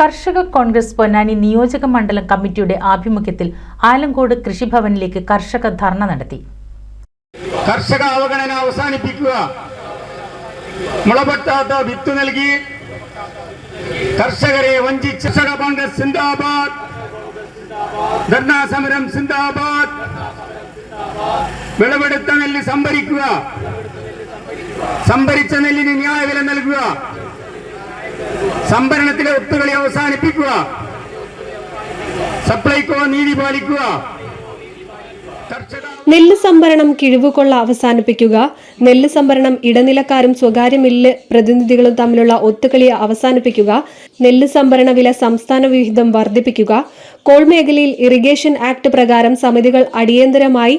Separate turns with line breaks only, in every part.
കർഷക കോൺഗ്രസ് പൊന്നാനി നിയോജക മണ്ഡലം കമ്മിറ്റിയുടെ ആഭിമുഖ്യത്തിൽ ആലങ്കോട് കൃഷിഭവനിലേക്ക് കർഷക ധർണ നടത്തി.
കർഷക അവഗണന അവസാനിപ്പിക്കുക, മുളപൊട്ടാത്ത വിത്ത് നൽകി കർഷകരെ വഞ്ചിച്ച കർഷക കോൺഗ്രസ് സിന്ദാബാദ്, ധർണാ സമരം സിന്ദാബാദ്. വിളവെടുത്ത നെല്ല് സംഭരിക്കുക, സംഭരിച്ച നെല്ലിന് ന്യായവില നൽകുക, സംഭരണത്തിലെ ഒത്തുകളി അവസാനിപ്പിക്കുക, സപ്ലൈകോ നീതി പാലിക്കുക.
നെല്ല് സംഭരണം കിഴിവുകൊള്ള അവസാനിപ്പിക്കുക, നെല്ല് സംഭരണം ഇടനിലക്കാരും സ്വകാര്യ മില്ല് പ്രതിനിധികളും തമ്മിലുള്ള ഒത്തുകളി അവസാനിപ്പിക്കുക, നെല്ല് സംഭരണ വില സംസ്ഥാന വിഹിതം വർദ്ധിപ്പിക്കുക, കോൾ മേഖലയിൽ ഇറിഗേഷൻ ആക്ട് പ്രകാരം സമിതികൾ അടിയന്തരമായി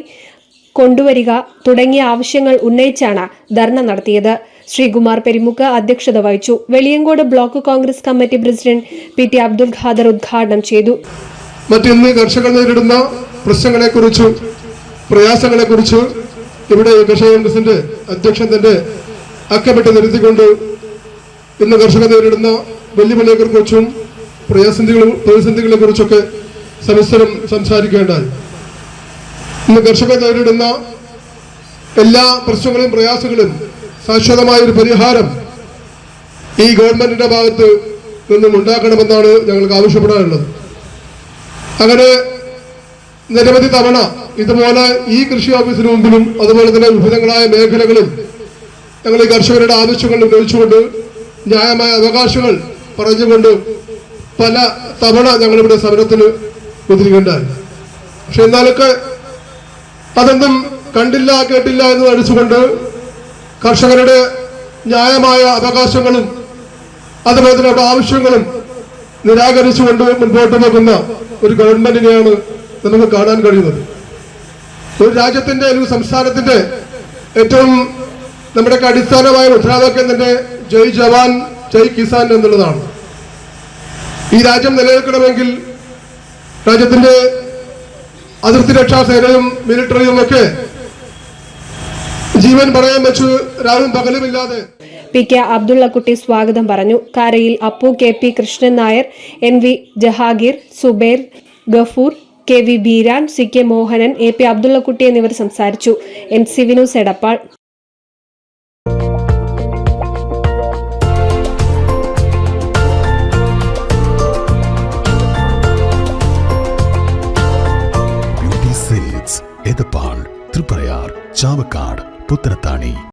കൊണ്ടുവരിക തുടങ്ങിയ ആവശ്യങ്ങൾ ഉന്നയിച്ചാണ് ധർണ നടത്തിയത്. ശ്രീകുമാർ പെരിമുക്ക് അധ്യക്ഷത വഹിച്ചു. Veliyancode block Congress committee president PT Abdul Khader ഉദ്ഘാടനം ചെയ്തു.
മറ്റിന്ന് കർഷകർ നേരിടുന്ന പ്രശ്നങ്ങളെക്കുറിച്ചും പ്രയാസങ്ങളെക്കുറിച്ച് ഇവിടെ കർഷക കോൺഗ്രസിന്റെ അധ്യക്ഷൻ തന്റെ അക്കമിട്ട് നിർത്തിക്കൊണ്ട് ഇന്ന് കർഷകർ നേരിടുന്ന വെല്ലുവിളികളെക്കുറിച്ചും പ്രതിസന്ധികളെ കുറിച്ചൊക്കെ സവിസ്തരം സംസാരിക്കേണ്ടായി. ഇന്ന് കർഷകർ നേരിടുന്ന എല്ലാ പ്രശ്നങ്ങളും പ്രയാസങ്ങളും ശാശ്വതമായ ഒരു പരിഹാരം ഈ ഗവൺമെന്റിന്റെ ഭാഗത്ത് നിന്നും ഉണ്ടാക്കണമെന്നാണ് ഞങ്ങൾക്ക് ആവശ്യപ്പെടാനുള്ളത്. അങ്ങനെ നിരവധി തവണ ഇതുപോലെ ഈ കൃഷി ഓഫീസിന് മുമ്പിലും അതുപോലെ തന്നെ വിവിധങ്ങളായ മേഖലകളിൽ ഞങ്ങൾ ഈ കർഷകരുടെ ആവശ്യങ്ങൾ ഉന്നയിച്ചുകൊണ്ട് ന്യായമായ അവകാശങ്ങൾ പറഞ്ഞുകൊണ്ട് പല തവണ ഞങ്ങളിവിടെ സമരത്തിന് മുതിരുകയുണ്ടായി. പക്ഷെ എന്നാലൊക്കെ അതൊന്നും കണ്ടില്ല കേട്ടില്ല എന്ന് നടിച്ചുകൊണ്ട് കർഷകരുടെ ന്യായമായ അവകാശങ്ങളും അതുപോലെ തന്നെ അവരുടെ ആവശ്യങ്ങളും നിരാകരിച്ചുകൊണ്ട് മുൻപോട്ട് പോകുന്ന ഒരു ഗവൺമെന്റിനെയാണ് നമുക്ക് കാണാൻ കഴിയുന്നത്. ഒരു രാജ്യത്തിന്റെ ഒരു സംസ്ഥാനത്തിന്റെ ഏറ്റവും നമ്മുടെ അടിസ്ഥാനമായ മുദ്രാവാക്യം തന്നെ ജയ് ജവാൻ ജയ് കിസാൻ എന്നുള്ളതാണ്. ഈ രാജ്യം നിലനിൽക്കണമെങ്കിൽ രാജ്യത്തിന്റെ അതിർത്തി രക്ഷാ സേനയും മിലിറ്ററിയും ഒക്കെ ജീവൻ പറയാൻ വെച്ച് രാവും പകലുമില്ലാതെ.
PK അബ്ദുള്ളക്കുട്ടി സ്വാഗതം പറഞ്ഞു. കാരയിൽ Appu, KP Krishnan Nair, NV ജഹാഗീർ, Zubair, Gafoor, KV Beeran, CK Mohanan, AP Abdullakutty എന്നിവർ സംസാരിച്ചു. NC വിനൂസ് എടപ്പാൾ.
എടപ്പാൾ, തൃപ്രയാർ, ചാവക്കാട്, പുത്തനത്താണി.